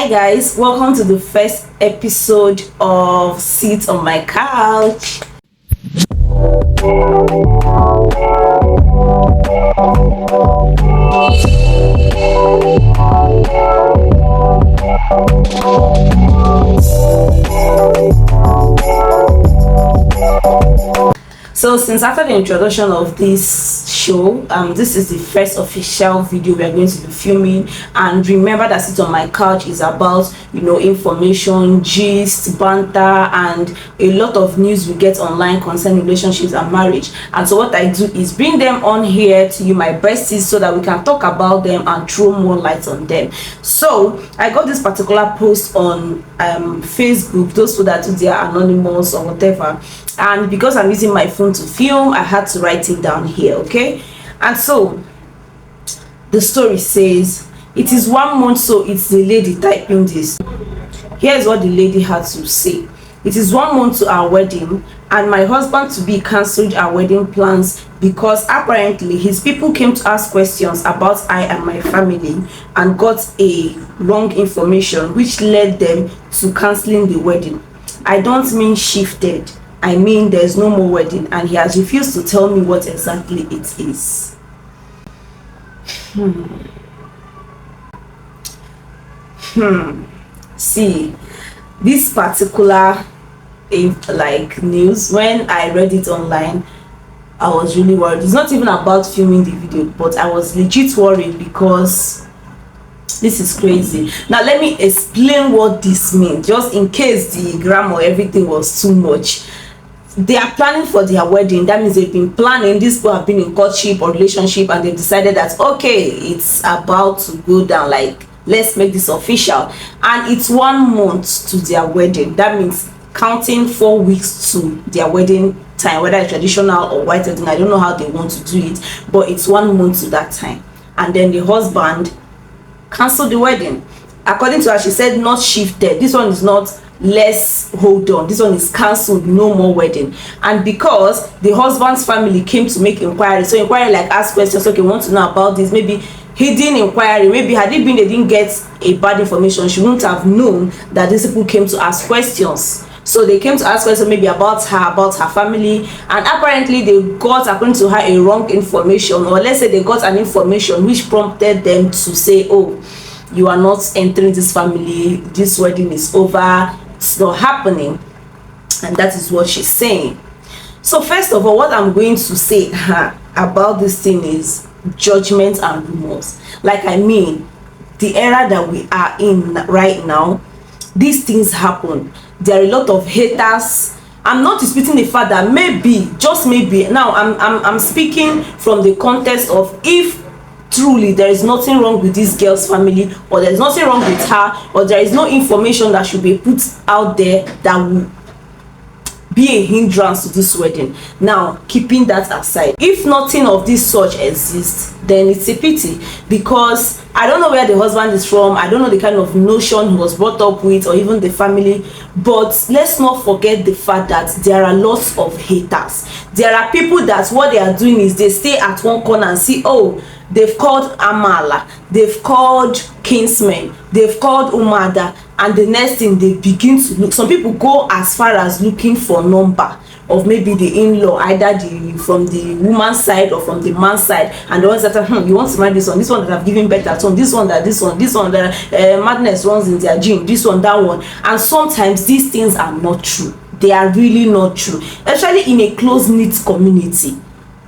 Hi guys, welcome to the first episode of Sit on My Couch. So since after the introduction of this show, this is the first official video we are going to be filming. And remember that Sit on My Couch is about, information, gist, banter, and a lot of news we get online concerning relationships and marriage. And so what I do is bring them on here to you, my besties, so that we can talk about them and throw more light on them. So I got this particular post on Facebook, those who that do their anonymous or whatever, and because I'm using my phone to film, I had to write it down here. Okay, and so the story says, it is 1 month, so it's the lady typing this. Here's what the lady had to say. It is 1 month to our wedding, and my husband to be cancelled our wedding plans because apparently his people came to ask questions about I and my family and got a wrong information which led them to cancelling the wedding. I don't mean shifted, I mean there's no more wedding, and he has refused to tell me what exactly it is. See, this particular news, when I read it online, I was really worried. It's not even about filming the video, but I was legit worried because this is crazy. Now let me explain what this means, just in case the grammar, everything was too much. They are planning for their wedding. That means they've been planning. These people have been in courtship or relationship, and they've decided that okay, it's about to go down, like let's make this official. And it's 1 month to their wedding. That means counting 4 weeks to their wedding time, whether it's traditional or white wedding. I don't know how they want to do it, but it's 1 month to that time. And then the husband canceled the wedding. According to her, she said not shifted. This one is not let's hold on, this one is cancelled, no more wedding. And because the husband's family came to make inquiry, so inquiry like ask questions, okay, want to know about this, maybe hidden inquiry, maybe had it been they didn't get a bad information, she wouldn't have known that these people came to ask questions. So they came to ask questions maybe about her family, and apparently they got, according to her, a wrong information, or let's say they got an information which prompted them to say, oh, you are not entering this family, this wedding is over, it's not happening. And that is what she's saying. So first of all, what I'm going to say about this thing is judgment and remorse. Like, I mean, the era that we are in right now, these things happen. There are a lot of haters. I'm not disputing the fact that maybe, just maybe, now I'm speaking from the context of if truly there is nothing wrong with this girl's family, or there is nothing wrong with her, or there is no information that should be put out there that will be a hindrance to this wedding. Now, keeping that aside, if nothing of this such exists, then it's a pity, because I don't know where the husband is from, I don't know the kind of notion he was brought up with, or even the family, but let's not forget the fact that there are lots of haters. There are people that what they are doing is they stay at one corner and see, oh, they've called Amala, they've called Kinsman, they've called Umada, and the next thing they begin to look. Some people go as far as looking for number of maybe the in-law, either from the woman's side or from the man's side, and the ones that are you want to marry this one that have given birth at home, this one that madness runs in their gene, this one, that one. And sometimes these things are not true. They are really not true, especially in a close-knit community,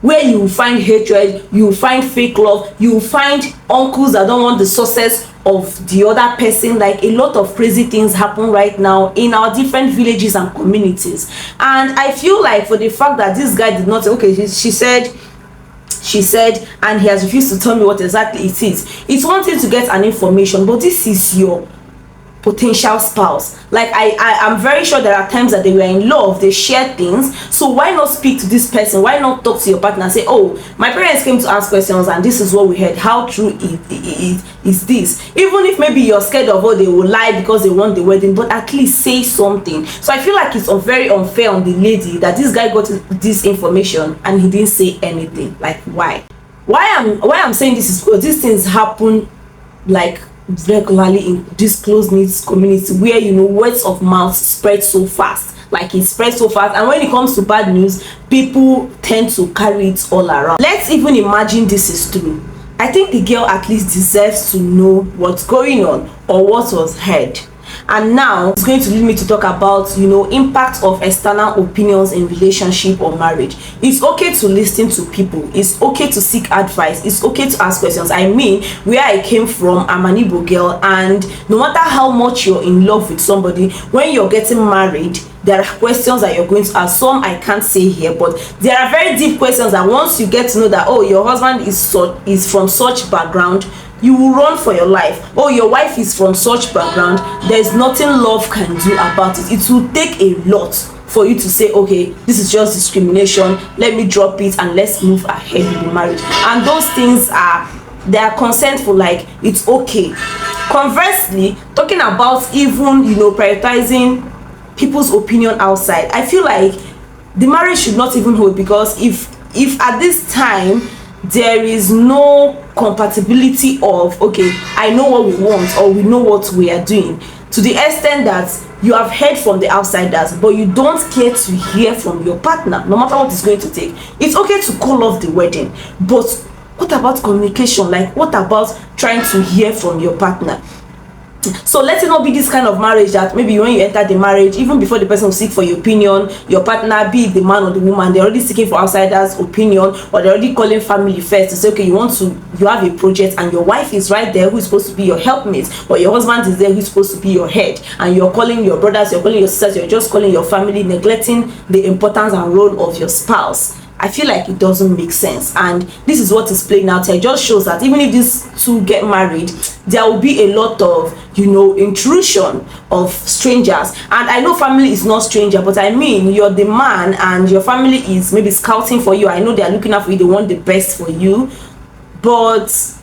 where you will find hatred, you will find fake love, you will find uncles that don't want the success of the other person. Like, a lot of crazy things happen right now in our different villages and communities. And I feel like, for the fact that this guy did not say, okay, she said, and he has refused to tell me what exactly it is. It's one thing to get an information, but this is your potential spouse. Like, I'm very sure there are times that they were in love, they share things. So why not speak to this person? Why not talk to your partner and say, oh, my parents came to ask questions and this is what we heard, how true is this? Even if maybe you're scared of, oh, they will lie because they want the wedding, but at least say something. So I feel like it's very unfair on the lady that this guy got this information and he didn't say anything. Like, why I'm saying this is because these things happen like regularly in this close knit community where, you know, words of mouth spread so fast. Like, it spreads so fast, and when it comes to bad news, people tend to carry it all around. Let's even imagine this is true. I think the girl at least deserves to know what's going on or what was heard. And now it's going to lead me to talk about, you know, impact of external opinions in relationship or marriage. It's okay to listen to people. It's okay to seek advice. It's okay to ask questions. I mean, where I came from, I'm an Igbo girl, and no matter how much you're in love with somebody, when you're getting married, there are questions that you're going to ask. Some I can't say here, but there are very deep questions that once you get to know that, oh, your husband is from such background, you will run for your life. Oh, your wife is from such background, there's nothing love can do about it. It will take a lot for you to say, okay, this is just discrimination, let me drop it and let's move ahead with the marriage. And those things are, they are consentful, like it's okay. Conversely, talking about even, you know, prioritizing people's opinion outside, I feel like the marriage should not even hold, because if at this time there is no compatibility of, okay, I know what we want or we know what we are doing, to the extent that you have heard from the outsiders but you don't care to hear from your partner, no matter what it's going to take. It's okay to call off the wedding, but what about communication? Like, what about trying to hear from your partner? So let it not be this kind of marriage that maybe when you enter the marriage, even before the person will seek for your opinion, your partner, be it the man or the woman, they're already seeking for outsiders' opinion, or they're already calling family first to say, okay, you have a project and your wife is right there who is supposed to be your helpmate, or your husband is there who is supposed to be your head, and you're calling your brothers, you're calling your sisters, you're just calling your family, neglecting the importance and role of your spouse. I feel like it doesn't make sense, and this is what is playing out here. It just shows that even if these two get married, there will be a lot of, you know, intrusion of strangers. And I know family is not stranger, but I mean, you're the man and your family is maybe scouting for you. I know they're looking out for you, they want the best for you, but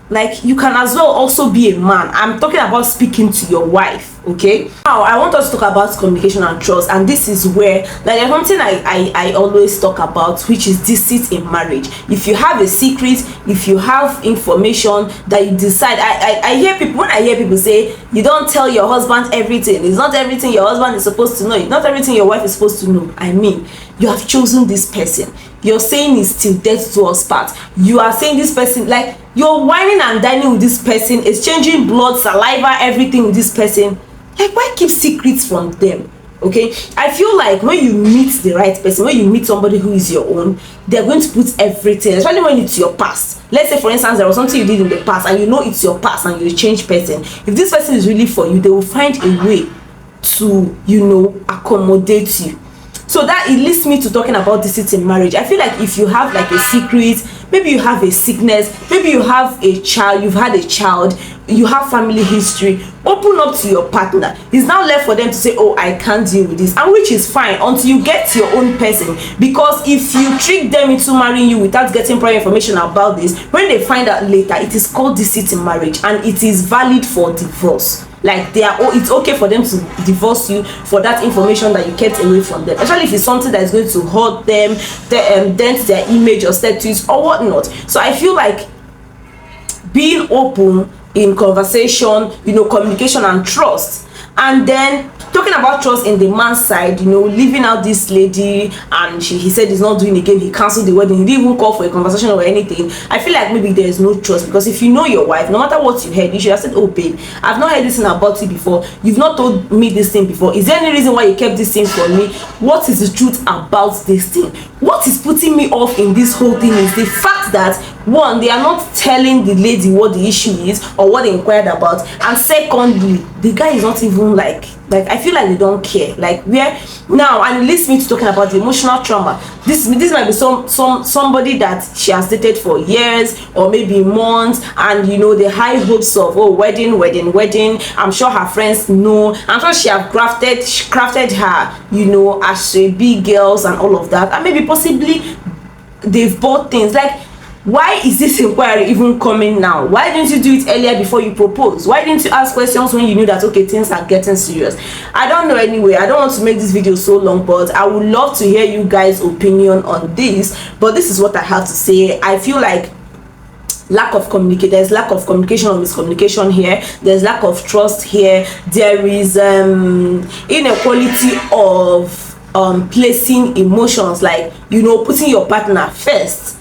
like, you can as well also be a man. I'm talking about speaking to your wife, okay? Now I want us to talk about communication and trust, and this is where, like, there's something I always talk about, which is deceit in marriage. If you have a secret, if you have information that you decide, I hear people, when I hear people say, you don't tell your husband everything, it's not everything your husband is supposed to know, it's not everything your wife is supposed to know. I mean, you have chosen this person, you're saying is till death do us part. You are saying this person, like, you're whining and dining with this person, exchanging blood, saliva, everything with this person. Like, why keep secrets from them? Okay, I feel like when you meet the right person, when you meet somebody who is your own, they're going to put everything, especially when it's your past. Let's say, for instance, there was something you did in the past and you know it's your past and you're a changed person. If this person is really for you, they will find a way to, you know, accommodate you. So that it leads me to talking about deceit in marriage. I feel like if you have like a secret, maybe you have a sickness, maybe you have a child, you've had a child, you have family history, open up to your partner. It's now left for them to say, oh, I can't deal with this, and which is fine until you get your own person. Because if you trick them into marrying you without getting prior information about this, when they find out later, it is called deceit in marriage, and it is valid for divorce. Like, it's okay for them to divorce you for that information that you kept away from them, especially if it's something that is going to hurt them, dent their image or status or whatnot. So I feel like being open in conversation, you know, communication and trust. And then talking about trust in the man's side, you know, leaving out this lady, and he said he's not doing again, he cancelled the wedding, he didn't even call for a conversation or anything. I feel like maybe there is no trust, because if you know your wife, no matter what you heard, you should have said, oh babe, I've not heard this thing about you before, you've not told me this thing before, is there any reason why you kept this thing from me? What is the truth about this thing? What is putting me off in this whole thing is the fact that, one, they are not telling the lady what the issue is or what they inquired about, and secondly, the guy is not even like I feel like they don't care. Like, where now, and it leads me to talking about the emotional trauma. This might be somebody that she has dated for years or maybe months, and you know, the high hopes of, oh, wedding. I'm sure her friends know, I'm sure she have crafted her, you know, as a big girls and all of that, and maybe possibly they've bought things. Like, why is this inquiry even coming now? Why didn't you do it earlier before you propose? Why didn't you ask questions when you knew that, okay, things are getting serious? I don't know. Anyway, I don't want to make this video so long, but I would love to hear you guys' opinion on this. But this is what I have to say. I feel like there's lack of communication or miscommunication here, there's lack of trust here, there is inequality of placing emotions, like, you know, putting your partner first.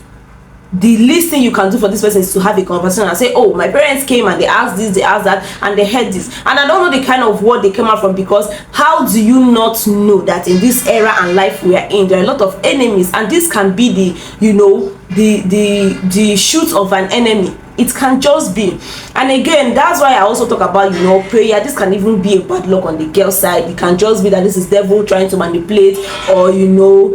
The least thing you can do for this person is to have a conversation and say, oh, my parents came and they asked this, they asked that, and they heard this, and I don't know the kind of word they came out from, because how do you not know that in this era and life we are in, there are a lot of enemies, and this can be the, you know, the shoot of an enemy. It can just be. And again, that's why I also talk about, you know, prayer. This can even be a bad luck on the girl side. It can just be that this is devil trying to manipulate, or, you know,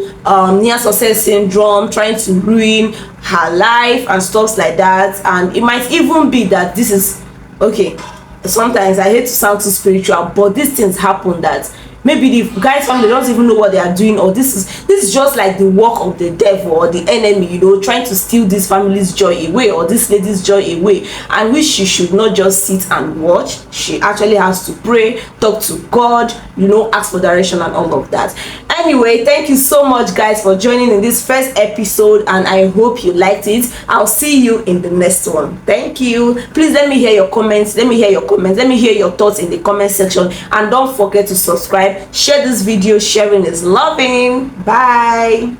near success syndrome, trying to ruin her life and stuff like that. And it might even be that this is, okay, sometimes I hate to sound too spiritual, but these things happen that maybe the guy's family don't even know what they are doing, or this is just like the work of the devil or the enemy, you know, trying to steal this family's joy away, or this lady's joy away, and which she should not just sit and watch. She actually has to pray, talk to God, you know, ask for direction and all of that. Anyway, thank you so much, guys, for joining in this first episode, and I hope you liked it. I'll see you in the next one. Thank you. Please let me hear your comments. Let me hear your thoughts in the comment section, and don't forget to subscribe, share this video. Sharing is loving. Bye.